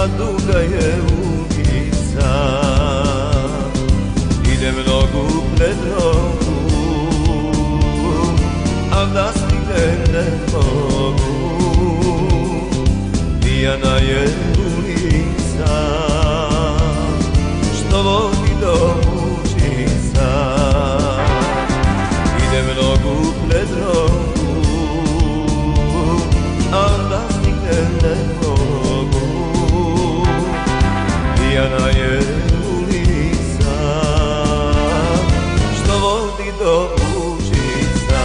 a duga je ulica, idem nogu pred nogu, al da stignem ne mogu. Pijana je ulica što vodi do Užica, idem nogu pred nogu, al da stignem ne mogu. Pijana je ulica što vodi do Užica.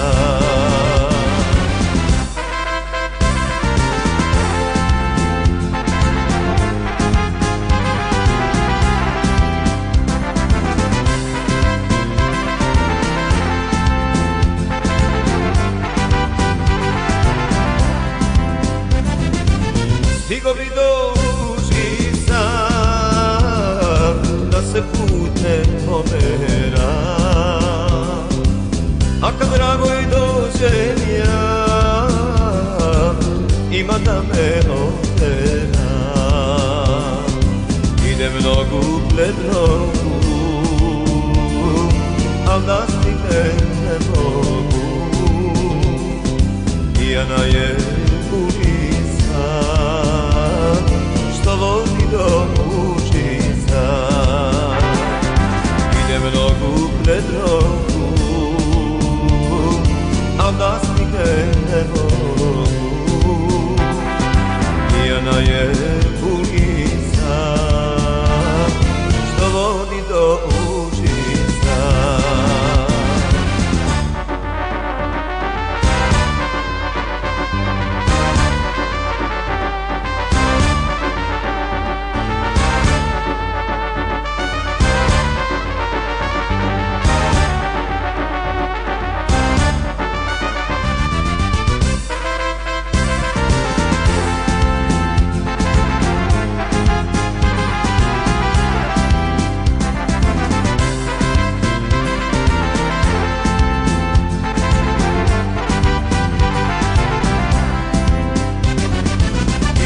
Stigo bi do Užica da se put ne pomera, a kad dragoj dođem ja, ima da me otera. Idem nogu pred nogu, al da stignem ne mogu. Pijana je ulica što vodi do Užica, idem nogu pred nogu, al da stignem ne mogu. Pijana je ulica što vodi do Užica.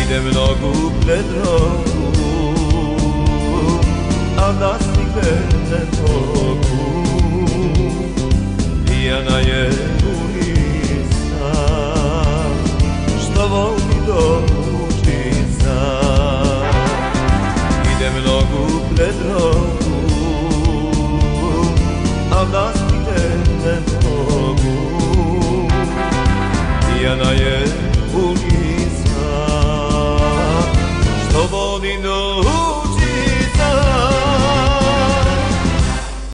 Idem nogu pred nogu, al da stignem ne mogu. Pijana je ulica što vodi do Užica, idem nogu pred nogu, al da stignem ne mogu. Pijana je ulica što vodi do